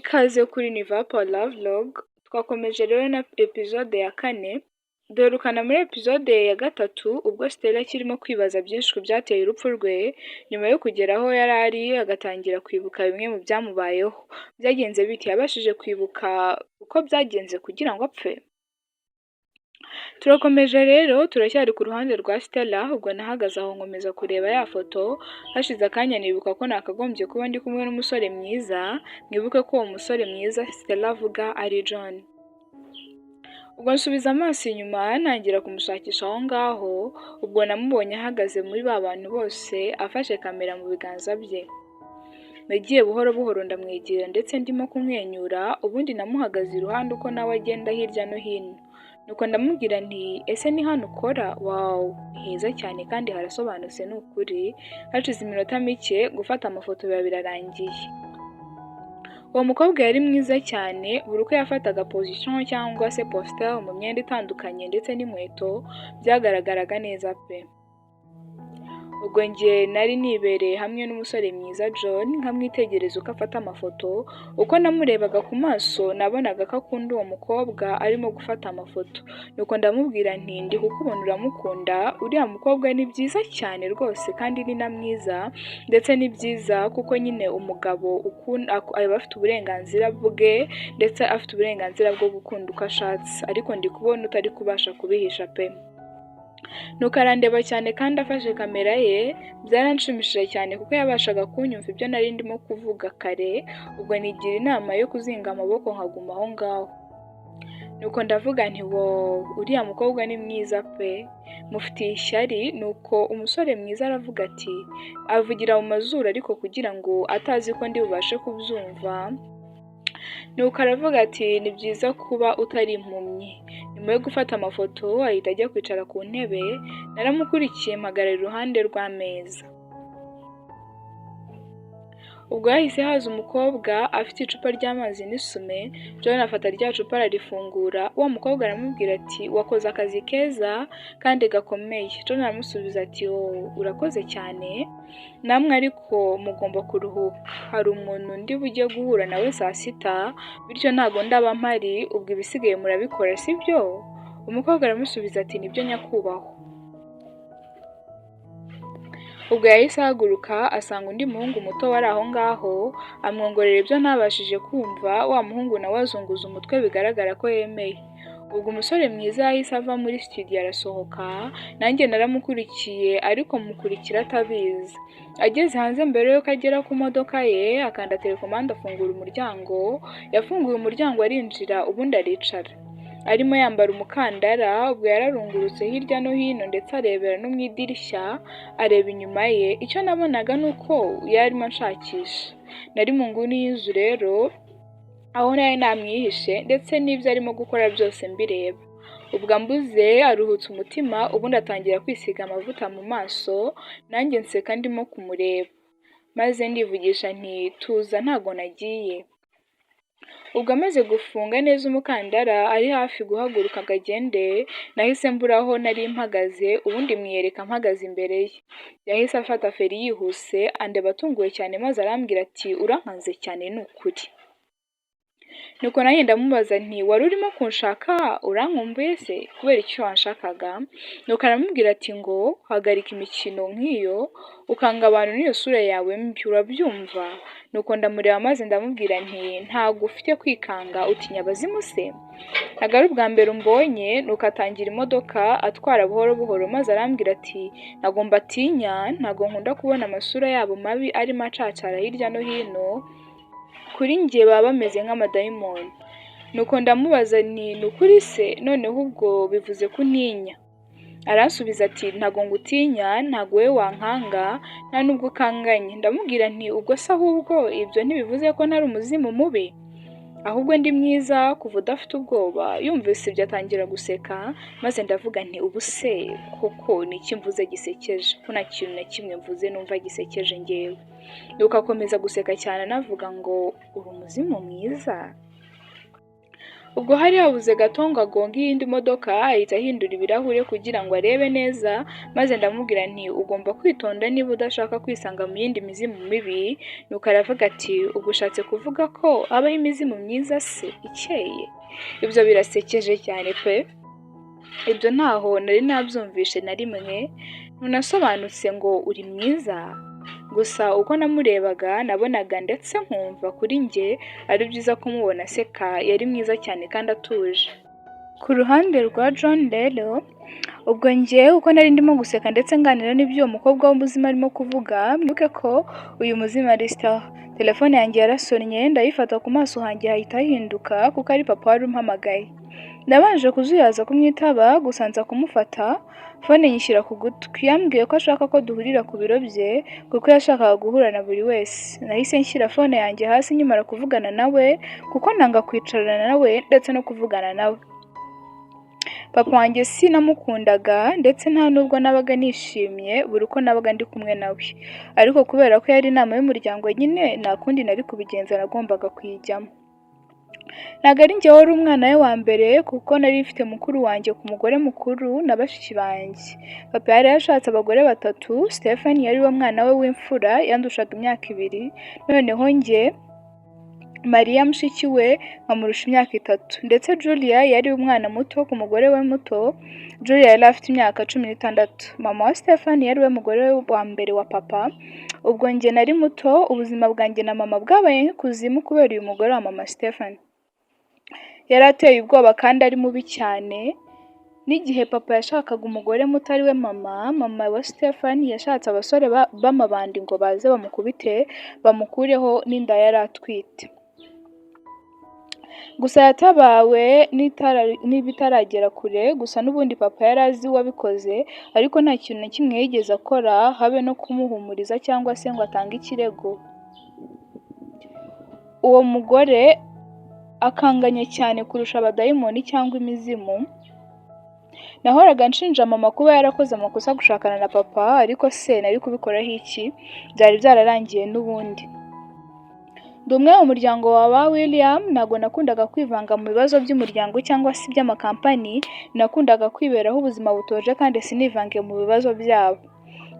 Ikaze kuri Nivapo Love Log, twakomeje rero na episode ya 4, duherukana muri episode ya 3 ubwo Stella kirimo kwibaza byinshi ku byateye urupfu rwe, nyuma yo kugera aho yari ari agatangira kwibuka bimwe mu byamubayeho. Byagenze biti? Yabashije kwibuka uko byagenze kugira ngo apfe? Turakomeje rero, turacyari ku ruhande rwa Stella, ubwo nahagaze aho nkomeza kureba ya foto, hashize akanya nibuka ko nakagombye kuba ndi kumwe n'umusore mwiza, mwibuke ko uwo musore mwiza Stella avuga ari John. Ubwo nsubiza amaso inyuma ntangira kumushakisha aho ngaho, ubwo namubonye ahagaze muri ba bantu bose afashe kamera mu biganza bye. Nagiye buhoro buhoro ndamwegera ndetse ndimo kumwenyura, ubundi namuhagaze iruhande uko nawe agenda hirya no hino. Nuko ndamubwira nti ese ni hano ukora? Wow, ni heza cyane kandi harasobanutse ni ukuri. Hashize iminota mike gufata amafoto biba birarangiye. Uwo mukobwa yari mwiza cyane, buri uko yafataga position cyangwa se poster mu myenda itandukanye ndetse n'inkweto byagaragaraga neza pe. Ubwo njye nari nibereye hamwe n'umusore mwiza John, nkamwitegereza uko afata amafoto. Uko namurebaga ku maso nabonaga ko akunda uwo mukobwa arimo gufata amafoto. Nuko ndamubwira nti ndi kukubona uramukunda, uriya mukobwa ni byiza cyane rwose kandi ni na mwiza, ndetse ni byiza kuko nyine umugabo aba afite uburenganzira bwe ndetse afite uburenganzira bwo gukunda uko ashatse, ariko ndi kubona utari kubasha kubihisha pe. Nuko arandeba cyane kandi afashe kamera ye, byaranshimishije cyane kuko yabashaga kunyumva ibyo nari ndimo kuvuga kare. Ubwo nigira inama yo kuzinga amaboko nkaguma aho ngaho. Nuko ndavuga nti wo, uriya mukobwa ni mwiza pe, mufitiye ishyari. Nuko umusore mwiza aravuga ati, avugira mu mazuru ariko kugira ngo atazi ko ndi bubashe kubyumva. Nuko aravuga ati ni byiza kuba utari impumyi. Nyuma yo gufata amafoto ahita ajya kwicara ku ntebe, naramukurikiye mpagarara iruhande rw'ameza. Ubwo yahise haza umukobwa afite icupa ry'amazi n'isume. John afata rya cupa ararifungura, wa mukobwa aramubwira ati wakoze akazi keza kandi gakomeye. John aramusubiza ati urakoze cyane, namwe ariko mugomba kuruhuka, hari umuntu ndi bujye guhura nawe saa sita, bityo ntago ndaba mpari, ubwo ibisigaye murabikora sibyo? Umukobwa aramusubiza ati nibyo nyakubahwa. Ubwo yahise ahaguruka asanga undi muhungu muto wari aho ngaho, amwongorera ibyo ntabashije kumva. Wa muhungu nawe azunguza umutwe bigaragara ko yemeye. Ubwo umusore mwiza yahise ava muri studio arasohoka, nanjye naramukurikiye ariko mukurikira atabizi. Ageze hanze mbere yuko agera ku modoka ye akanda telekomande afungura umuryango. Yafunguye umuryango arinjira, ubundi aricara. Arimo yambara umukandara, ubwo yararungurutse hirya no hino ndetse arebera no mu idirishya, areba inyuma ye. Icyo nabonaga nuko yarimo anshakisha. Nari mu nguni y'inzu rero, aho nari namwihishe ndetse n'ibyo arimo gukora byose mbireba. Ubwo ambuze aruhutse umutima, ubundi atangira kwisiga amavuta mu maso, nanjye nseka ndimo kumureba. Maze ndivugisha nti tuza ntago nagiye. Ubwo amaze gufunga neza umukandara ari hafi guhaguruka ngo agende, nahise mbura aho nari mpagaze, ubundi mwiyereka mpagaze imbere ye. Yahise afata feri yihuse andeba atunguwe cyane, maze arambwira ati urankanze cyane ni ukuri. Nuko nanjye ndamubaza nti wari urimo kunshaka, urankumbuye se? Kubera icyo wanshakaga? Nuko aramubwira ati ngo hagarika imikino nk'iyo, ukanga abantu n'iyo sura yawe mbi, urabyumva? Nuko ndamureba maze ndamubwira nti ntago ufite kwikanga, utinya abazimu se? Ntago ari ubwa mbere umbonye. Nuko atangira imodoka atwara buhoro buhoro, maze arambwira ati ntago mbatinya, ntago nkunda kubona amasura yabo mabi arimo acacara hirya no hino, kuri njye baba bameze nk'amadayimoni. Nuko ndamubaza nti nukuri se? Noneho ubwo bivuze ko untinya? Aransubiza ati ntago ngutinya, ntago we wankanga, nta nubwo ukanganye. Ndamubwira nti ubwo se ahubwo ibyo ntibivuze ko ntari umuzimu mubi, ahubwo ndi mwiza kuva udafite ubwoba. Yumvise ibyo atangira guseka, maze ndavuga nti ubu se koko ni iki mvuze gisekeje? Ko nta kintu na kimwe mvuze numva gisekeje njyewe. Nuko akomeza guseka cyane anavuga ngo uri umuzimu mwiza. Ubwo hari habuze gato ngo agonge iyindi modoka ahita ahindura ibirahure kugira ngo arebe neza, maze ndamubwira nti ugomba kwitonda niba udashaka kwisanga mu yindi mizimu mibi. Nuko aravuga ati ubwo ushatse kuvuga ko habaho imizimu myiza se ikeye? Ibyo birasekeje cyane pe! Ibyo ntaho nari nabyumvishe na rimwe, ntunasobanutse ngo uri mwiza. Gusa uko namurebaga nabonaga ndetse nkumva kuri njye ari byiza kumubona aseka, yari mwiza cyane kandi atuje. Ku ruhande rwa John rero, ubwo njye uko nari ndimo guseka ndetse nganira n'ibyo uwo mukobwa w'umuzima arimo kuvuga, mwibuke ko uyu muzima ari Star. Telefone yanjye yarasonnye, ndayifata ku maso hanjye hahita hahinduka kuko ari papa wari umpamagaye. Nabanje kuzuyaza kumwitaba, gusa nza kumufata, fone nyishyira ku gutwi. Yambwiye ko ashaka ko duhurira ku biro bye kuko yashakaga guhura na buri wese. Nahise nshyira fone yanjye hasi nkimara kuvugana nawe kuko nanga kwicarana nawe ndetse no kuvugana nawe. Papa wanjye sinamukundaga ndetse nta nubwo nabaga nishimye buri uko nabaga ndi kumwe nawe, ariko kubera ko yari inama y'umuryango nyine nta kundi nari kubigenza, nagombaga kuyijyamo. Ntabwo ari njye wari umwana we wa mbere kuko nari mfite mukuru wanjye ku mugore mukuru na bashiki banjye. Papa yari yashatse abagore 3, Stephen yari we mwana we w'imfura yandushaga imyaka 2, noneho njye Maria mushiki we nkamurusha imyaka 3, ndetse Julia yari umwana muto ku mugore we muto. Julia yari afite imyaka 16. Mama wa Stephen yari we mugore wa mbere wa papa. Ubwo njye nari muto, ubuzima bwanjye na mama bwabaye nk'ikuzimu kubera uyu mugore wa mama Stephen. Yari ateye ubwoba kandi ari mubi cyane. N'igihe papa yashakaga umugore muto ari we mama wa Stephen yashatse abasore b'amabandi ngo baze bamukubite bamukureho n'inda yari atwite. Gusa yatabawe n'ibitaragera kure, gusa n'ubundi papa yari azi uwabikoze, ariko nta kintu na kimwe yigeze akora, habe no kumuhumuriza cyangwa se ngo atange ikirego. Uwo mugore akanganye cyane kurusha abadayimoni cyangwa imizimu. Nahoraga nshinja mama kuba yarakoze amakosa gushakana na papa, ariko se nari kubikoraho iki? Byari byararangiye n'ubundi. Ndi umwe mu muryango wa William, ntabwo nakundaga kwivanga mu bibazo by'umuryango cyangwa se by'amakampani, nakundaga kwiberaho ubuzima butoje kandi sinivange mu bibazo byabo.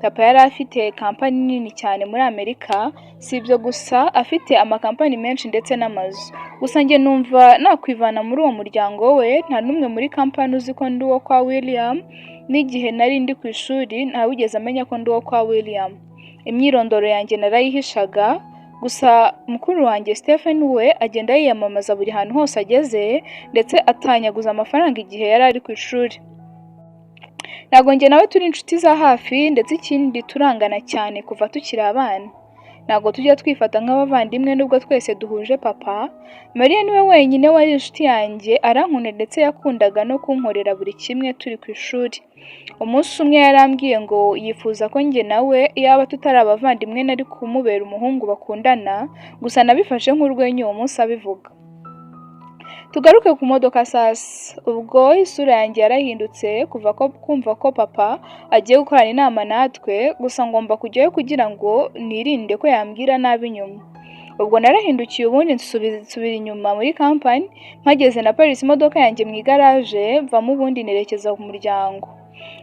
Papa yari afite kampani nini cyane muri Amerika, si ibyo gusa afite amakampani menshi ndetse n'amazu. Gusa njye numva nakwivana muri uwo muryango we, nta n'umwe muri kampani uzi ko ndi uwo kwa William. N'igihe nari ndi ku ishuri ntawigeze amenya ko ndi uwo kwa William. Imyirondoro yanjye narayihishaga, gusa mukuru wanjye Stephen we agenda yiyamamaza buri hantu hose ageze, ndetse atanyaguza amafaranga igihe yari ari ku ishuri. Ntabwo njye nawe turi inshuti za hafi, ndetse ikindi turangana cyane kuva tukiri abana. Ntabwo tujya twifata nk'abavandimwe nubwo twese duhuje papa. Maria niwe wenyine wari inshuti yanjye, arankunda ndetse yakundaga no kunkorera buri kimwe turi ku ishuri. Umunsi umwe yarambwiye ngo yifuza ko njye nawe yaba tutari abavandimwe nari kumubera umuhungu bakundana, gusa nabifashe nk'urwenya uwo munsi abivuga. Tugaruke ku modoka sasa. Ubwo isura yanjye yarahindutse kumva ko papa agiye gukorana inama natwe, gusa ngomba kujyayo kugira ngo nirinde ko yambwira nabi nyuma. Ubwo narahindukiye ubundi nsubira inyuma muri kampani, mpageze na Paris imodoka yanjye mu igaraje, mvamo ubundi nerekeza ku muryango.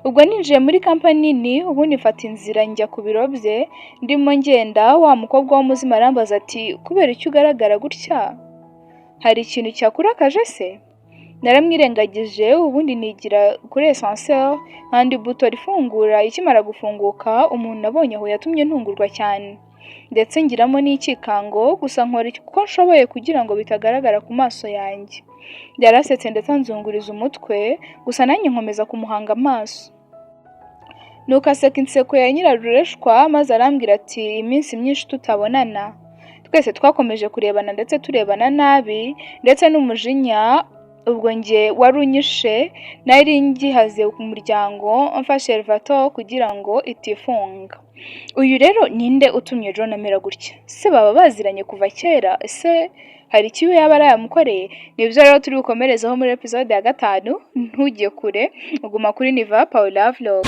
Ubwo ninjiye muri kampani nini, ubundi mfata inzira njya ku biro bye. Ndimo ngenda, wa mukobwa w'umuzima arambaza ati kubera icyo ugaragara gutya? Hari ikintu cyakurakaje se? Naramwirengagije, ubundi nigira kuri ascenseur kandi buto rifungura. Ikimara gufunguka, umuntu nabonye aho yatumye ntungurwa cyane, ndetse ngiramo n'ikikango, gusa nkora uko nshoboye kugira ngo bitagaragara ku maso yanjye. Yarasetse ndetse anzunguriza umutwe, gusa nanjye nkomeza kumuhanga amaso. Nuko aseka inseko ya nyirarureshwa, maze arambwira ati iminsi myinshi tutabonana. Twese twakomeje kurebana ndetse turebana nabi ndetse n'umujinya. Ubwo njye wari unyishe, nari ngihaze ku muryango mfashe elevator kugira ngo itifunga. Uyu rero ninde utumye John amera gutya? Se baba baziranye kuva kera? Ese hari ikibi yaba yaramukoreye? Nibyo rero turi bukomerezaho muri episode ya 5. Ntujye kure, uguma kuri Niva Paula Vlog.